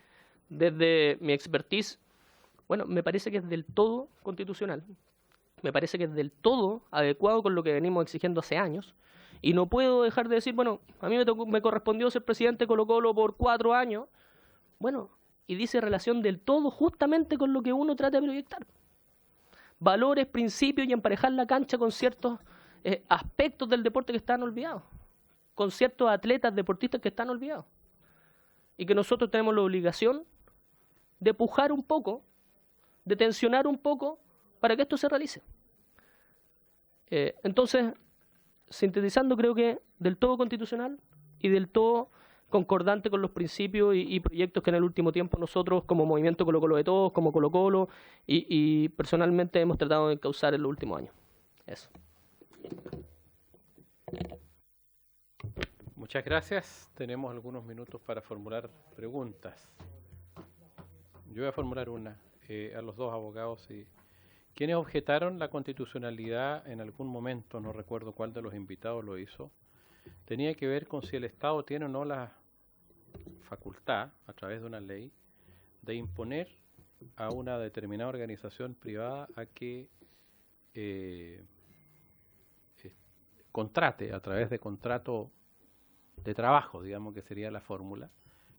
desde mi expertise, bueno, me parece que es del todo constitucional. Me parece que es del todo adecuado con lo que venimos exigiendo hace años. Y no puedo dejar de decir, bueno, a mí me correspondió ser presidente de Colo-Colo por 4 años. Bueno, y dice relación del todo justamente con lo que uno trata de proyectar. Valores, principios y emparejar la cancha con ciertos aspectos del deporte que están olvidados. Con ciertos atletas, deportistas que están olvidados. Y que nosotros tenemos la obligación de pujar un poco, de tensionar un poco para que esto se realice. Entonces, sintetizando, creo que del todo constitucional y del todo concordante con los principios y proyectos que en el último tiempo nosotros como Movimiento Colo-Colo de Todos, como Colo-Colo y personalmente hemos tratado de encauzar en los últimos años. Eso. Muchas gracias. Tenemos algunos minutos para formular preguntas. Yo voy a formular una a los dos abogados. ¿Quiénes objetaron la constitucionalidad en algún momento? No recuerdo cuál de los invitados lo hizo. Tenía que ver con si el Estado tiene o no la facultad, a través de una ley, de imponer a una determinada organización privada a que contrate a través de contrato de trabajo, digamos que sería la fórmula,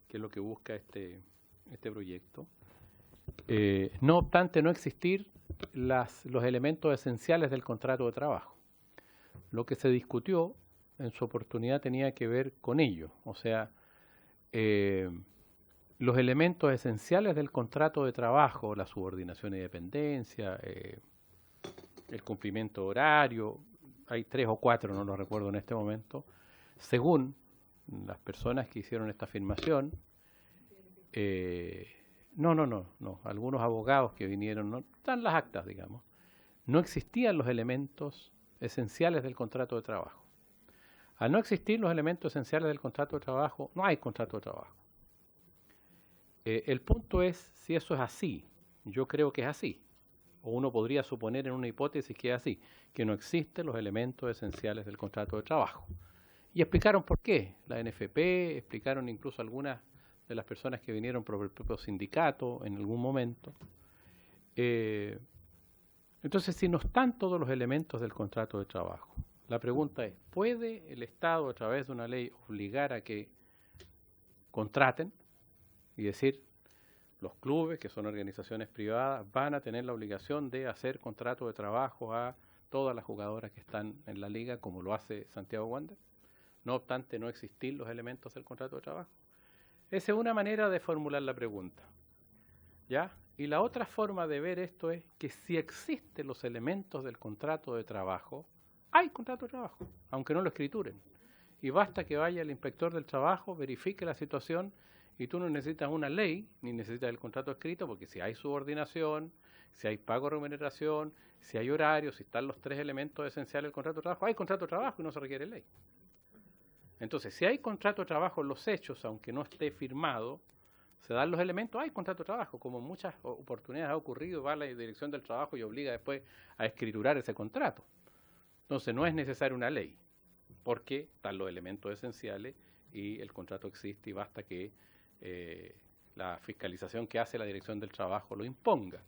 que es lo que busca este proyecto. No obstante no existir los elementos esenciales del contrato de trabajo. Lo que se discutió en su oportunidad tenía que ver con ello, o sea, los elementos esenciales del contrato de trabajo, la subordinación y dependencia, el cumplimiento horario, hay 3 o 4, no lo recuerdo en este momento, según las personas que hicieron esta afirmación, no, algunos abogados que vinieron, no están las actas, digamos, no existían los elementos esenciales del contrato de trabajo. Al no existir los elementos esenciales del contrato de trabajo, no hay contrato de trabajo. El punto es si eso es así. Yo creo que es así. O uno podría suponer en una hipótesis que es así, que no existen los elementos esenciales del contrato de trabajo. Y explicaron por qué. La NFP, explicaron incluso algunas de las personas que vinieron por el propio sindicato en algún momento. Entonces, si no están todos los elementos del contrato de trabajo, la pregunta es, ¿puede el Estado a través de una ley obligar a que contraten? Y decir, los clubes, que son organizaciones privadas, van a tener la obligación de hacer contrato de trabajo a todas las jugadoras que están en la liga, como lo hace Santiago Wander, no obstante no existir los elementos del contrato de trabajo. Esa es una manera de formular la pregunta, ¿ya? Y la otra forma de ver esto es que si existen los elementos del contrato de trabajo, hay contrato de trabajo, aunque no lo escrituren. Y basta que vaya el inspector del trabajo, verifique la situación, y tú no necesitas una ley, ni necesitas el contrato escrito, porque si hay subordinación, si hay pago de remuneración, si hay horario, si están los 3 elementos esenciales del contrato de trabajo, hay contrato de trabajo y no se requiere ley. Entonces, si hay contrato de trabajo en los hechos, aunque no esté firmado, se dan los elementos, hay contrato de trabajo, como en muchas oportunidades ha ocurrido, va a la dirección del trabajo y obliga después a escriturar ese contrato. Entonces, no es necesaria una ley, porque están los elementos esenciales y el contrato existe y basta que la fiscalización que hace la dirección del trabajo lo imponga.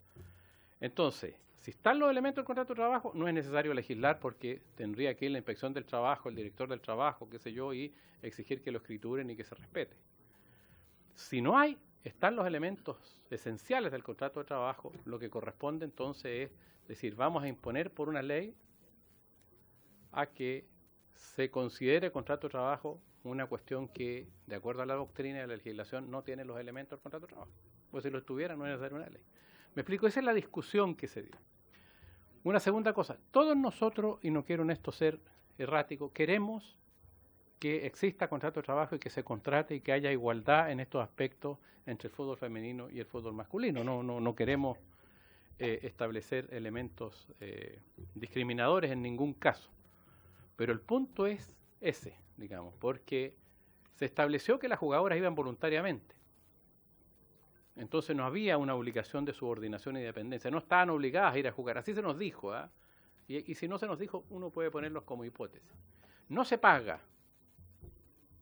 Entonces, si están los elementos del contrato de trabajo, no es necesario legislar porque tendría que ir la inspección del trabajo, el director del trabajo, qué sé yo, y exigir que lo escrituren y que se respete. Si no hay, están los elementos esenciales del contrato de trabajo, lo que corresponde entonces es decir, vamos a imponer por una ley a que se considere contrato de trabajo una cuestión que, de acuerdo a la doctrina y a la legislación, no tiene los elementos del contrato de trabajo. Pues si lo estuviera, no es necesaria una ley. Me explico, esa es la discusión que se dio. Una segunda cosa, todos nosotros, y no quiero en esto ser errático, queremos que exista contrato de trabajo y que se contrate y que haya igualdad en estos aspectos entre el fútbol femenino y el fútbol masculino. No queremos establecer elementos discriminadores en ningún caso. Pero el punto es ese, digamos, porque se estableció que las jugadoras iban voluntariamente. Entonces no había una obligación de subordinación y dependencia. No estaban obligadas a ir a jugar. Así se nos dijo. Y si no se nos dijo, uno puede ponerlos como hipótesis. No se paga.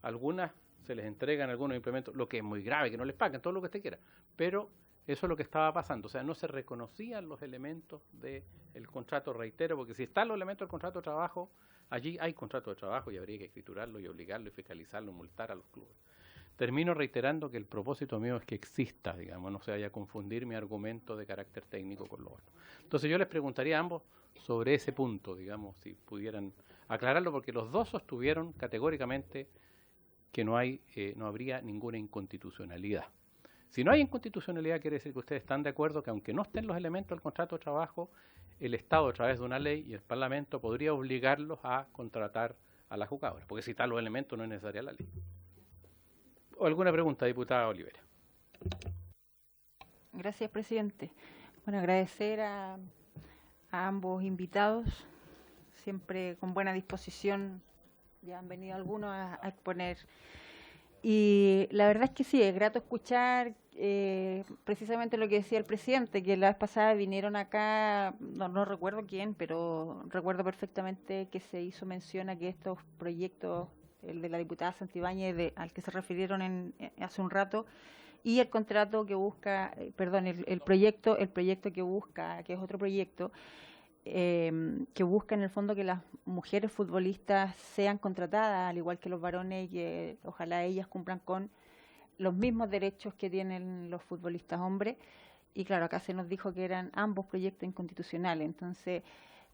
Algunas se les entregan algunos implementos, lo que es muy grave, que no les paguen, todo lo que usted quiera. Pero eso es lo que estaba pasando. O sea, no se reconocían los elementos del contrato, reitero, porque si están los elementos del contrato de trabajo, allí hay contrato de trabajo y habría que escriturarlo y obligarlo y fiscalizarlo, multar a los clubes. Termino reiterando que el propósito mío es que exista, digamos, no se vaya a confundir mi argumento de carácter técnico con lo otro. Entonces yo les preguntaría a ambos sobre ese punto, digamos, si pudieran aclararlo, porque los dos sostuvieron categóricamente que no habría ninguna inconstitucionalidad. Si no hay inconstitucionalidad, quiere decir que ustedes están de acuerdo que aunque no estén los elementos del contrato de trabajo, el Estado, a través de una ley y el Parlamento, podría obligarlos a contratar a las jugadoras, porque si están los elementos no es necesaria la ley. ¿O alguna pregunta, diputada Olivera? Gracias, presidente. Bueno, agradecer a ambos invitados, siempre con buena disposición. Ya han venido algunos a exponer. Y la verdad es que sí, es grato escuchar precisamente lo que decía el presidente, que la vez pasada vinieron acá, no recuerdo quién, pero recuerdo perfectamente que se hizo mención a que estos proyectos, el de la diputada Santibáñez, al que se refirieron hace un rato, y el contrato que busca, el proyecto que busca, que es otro proyecto, que busca en el fondo que las mujeres futbolistas sean contratadas, al igual que los varones, y que ojalá ellas cumplan con los mismos derechos que tienen los futbolistas hombres. Y claro, acá se nos dijo que eran ambos proyectos inconstitucionales. Entonces,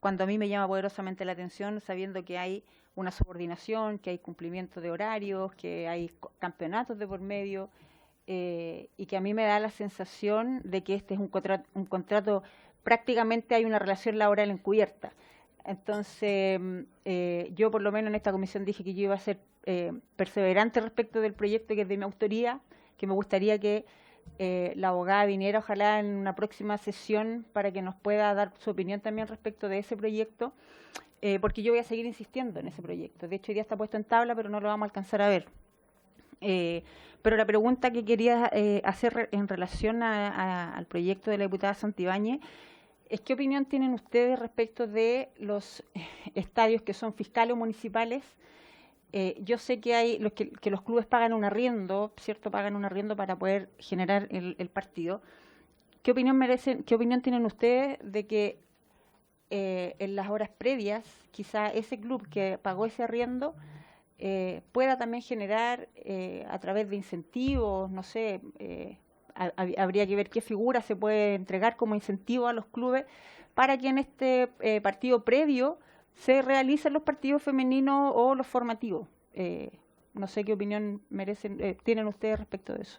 cuando a mí me llama poderosamente la atención, sabiendo que hay una subordinación, que hay cumplimiento de horarios, que hay campeonatos de por medio, y que a mí me da la sensación de que este es un contrato, prácticamente hay una relación laboral encubierta. Entonces, yo por lo menos en esta comisión dije que yo iba a ser perseverante respecto del proyecto que es de mi autoría, que me gustaría que la abogada viniera ojalá en una próxima sesión para que nos pueda dar su opinión también respecto de ese proyecto, porque yo voy a seguir insistiendo en ese proyecto. De hecho, hoy día está puesto en tabla, pero no lo vamos a alcanzar a ver. Pero la pregunta que quería hacer en relación al proyecto de la diputada Santibáñez es ¿qué opinión tienen ustedes respecto de los estadios que son fiscales o municipales? Yo sé que hay que los clubes pagan un arriendo, ¿cierto? Pagan un arriendo para poder generar el partido. ¿Qué opinión tienen ustedes de que en las horas previas, quizá ese club que pagó ese arriendo pueda también generar a través de incentivos, no sé, habría que ver qué figura se puede entregar como incentivo a los clubes para que en este partido previo se realicen los partidos femeninos o los formativos? No sé qué opinión tienen ustedes respecto de eso.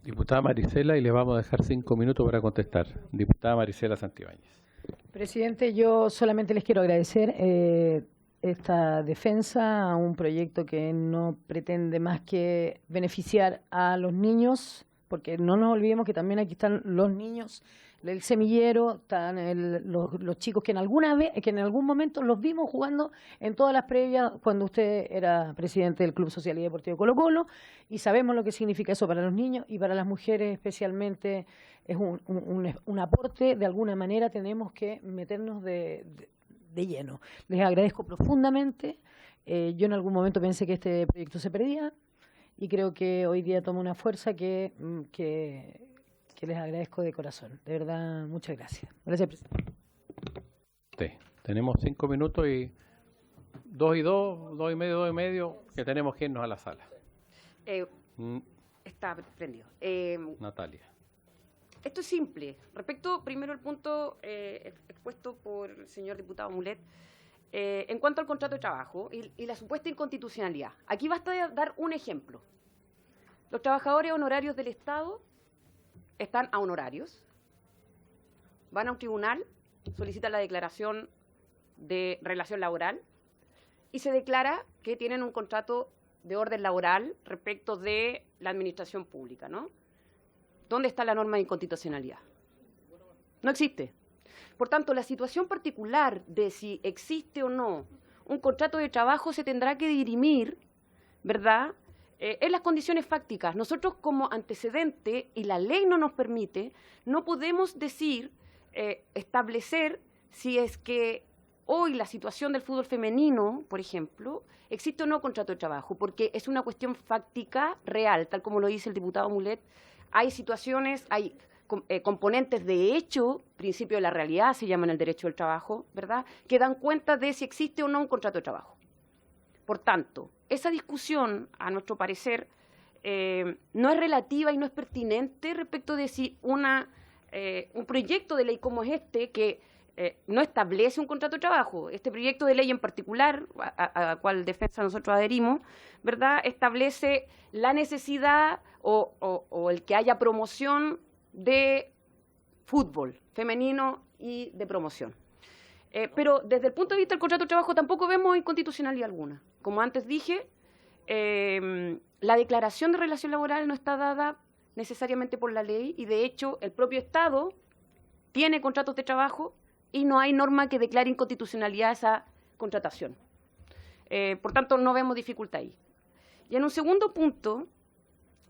Diputada Marisela, y le vamos a dejar 5 minutos para contestar. Diputada Marisela Santibáñez. Presidente, yo solamente les quiero agradecer esta defensa a un proyecto que no pretende más que beneficiar a los niños, porque no nos olvidemos que también aquí están los niños del semillero, están los chicos que en algún momento los vimos jugando en todas las previas cuando usted era presidente del Club Social y Deportivo Colo-Colo, y sabemos lo que significa eso para los niños y para las mujeres especialmente. Es un aporte, de alguna manera tenemos que meternos de lleno. Les agradezco profundamente. Yo en algún momento pensé que este proyecto se perdía y creo que hoy día toma una fuerza que les agradezco de corazón. De verdad, muchas gracias. Gracias, presidente. Sí, tenemos 5 minutos y 2 y 2, 2 y medio, que tenemos que irnos a la sala. Está prendido. Natalia. Esto es simple. Respecto primero al punto expuesto por el señor diputado Mulet, En cuanto al contrato de trabajo y la supuesta inconstitucionalidad, aquí basta dar un ejemplo. Los trabajadores honorarios del Estado están a honorarios, van a un tribunal, solicitan la declaración de relación laboral y se declara que tienen un contrato de orden laboral respecto de la administración pública, ¿no? ¿Dónde está la norma de inconstitucionalidad? No existe. Por tanto, la situación particular de si existe o no un contrato de trabajo se tendrá que dirimir, ¿verdad?, en las condiciones fácticas. Nosotros como antecedente, y la ley no nos permite, no podemos decir, establecer si es que hoy la situación del fútbol femenino, por ejemplo, existe o no contrato de trabajo, porque es una cuestión fáctica real, tal como lo dice el diputado Mulet. Hay situaciones, hay componentes de hecho, principio de la realidad, se llama en el derecho del trabajo, ¿verdad?, que dan cuenta de si existe o no un contrato de trabajo. Por tanto, esa discusión, a nuestro parecer, no es relativa y no es pertinente respecto de si un proyecto de ley como este, que no establece un contrato de trabajo, este proyecto de ley en particular, a cual defensa nosotros adherimos, ¿verdad?, establece la necesidad o el que haya promoción de fútbol femenino y de promoción. Pero desde el punto de vista del contrato de trabajo tampoco vemos inconstitucionalidad alguna. Como antes dije, la declaración de relación laboral no está dada necesariamente por la ley y de hecho el propio Estado tiene contratos de trabajo y no hay norma que declare inconstitucionalidad a esa contratación. Por tanto, no vemos dificultad ahí. Y en un segundo punto,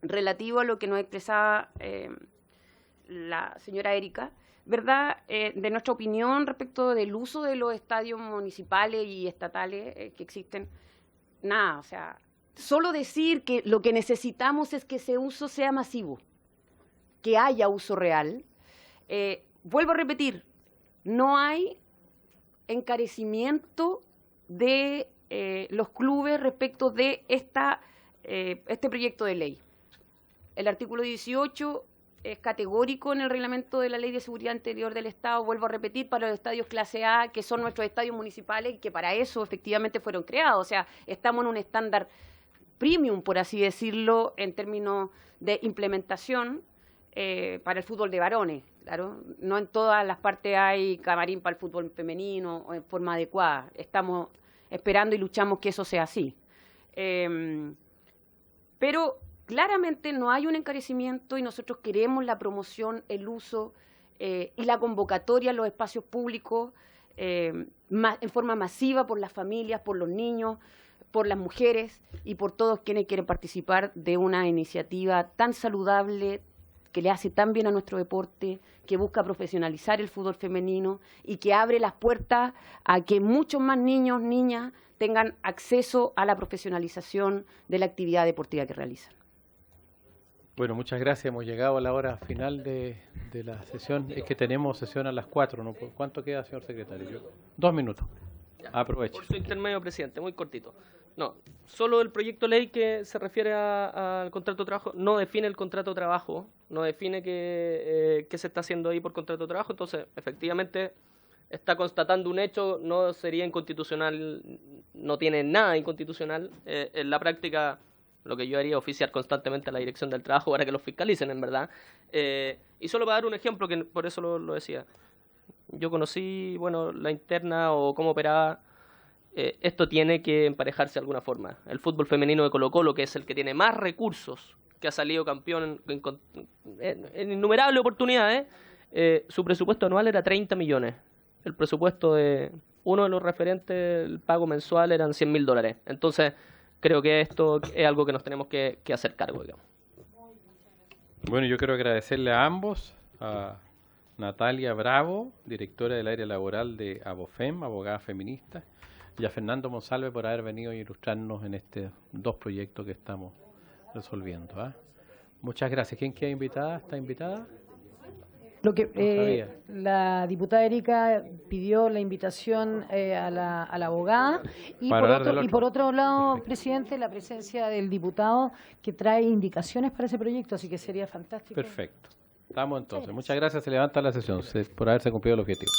relativo a lo que nos expresaba la señora Erika, ¿verdad?, de nuestra opinión respecto del uso de los estadios municipales y estatales que existen, nada, o sea, solo decir que lo que necesitamos es que ese uso sea masivo, que haya uso real. Vuelvo a repetir, no hay encarecimiento de los clubes respecto de este proyecto de ley. El artículo 18 es categórico en el reglamento de la Ley de Seguridad Interior del Estado, vuelvo a repetir, para los estadios clase A, que son nuestros estadios municipales y que para eso efectivamente fueron creados. O sea, estamos en un estándar premium, por así decirlo, en términos de implementación para el fútbol de varones. Claro, no en todas las partes hay camarín para el fútbol femenino o en forma adecuada. Estamos esperando y luchamos que eso sea así. Pero claramente no hay un encarecimiento y nosotros queremos la promoción, el uso y la convocatoria en los espacios públicos en forma masiva por las familias, por los niños, por las mujeres y por todos quienes quieren participar de una iniciativa tan saludable, que le hace tan bien a nuestro deporte, que busca profesionalizar el fútbol femenino y que abre las puertas a que muchos más niños, niñas, tengan acceso a la profesionalización de la actividad deportiva que realizan. Bueno, muchas gracias. Hemos llegado a la hora final de la sesión. Es que tenemos sesión a las 4, ¿no? ¿Cuánto queda, señor secretario? 2 minutos. Aproveche. Por su intermedio, presidente, muy cortito. No, solo el proyecto de ley que se refiere al contrato de trabajo no define el contrato de trabajo, no define qué se está haciendo ahí por contrato de trabajo, entonces efectivamente está constatando un hecho, no sería inconstitucional, no tiene nada inconstitucional. En la práctica, lo que yo haría es oficiar constantemente a la Dirección del Trabajo para que los fiscalicen, en verdad. Y solo para dar un ejemplo, que por eso lo decía, yo conocí, bueno, la interna o cómo operaba. Esto tiene que emparejarse de alguna forma. El fútbol femenino de Colo-Colo, que es el que tiene más recursos, que ha salido campeón en innumerables oportunidades, su presupuesto anual era 30 millones. El presupuesto de uno de los referentes, el pago mensual, eran $100.000. Entonces, creo que esto es algo que nos tenemos que hacer cargo, digamos. Bueno, yo quiero agradecerle a ambos, a Natalia Bravo, directora del área laboral de Abofem, abogada feminista, y a Fernando Monsalve por haber venido a ilustrarnos en estos 2 proyectos que estamos resolviendo. Muchas gracias. ¿Quién queda invitada? ¿Está invitada? Lo que la diputada Erika pidió la invitación a la abogada y por otro lado, presidente, la presencia del diputado que trae indicaciones para ese proyecto, así que sería fantástico. Perfecto. Estamos entonces. Muchas gracias. Se levanta la sesión por haberse cumplido el objetivo.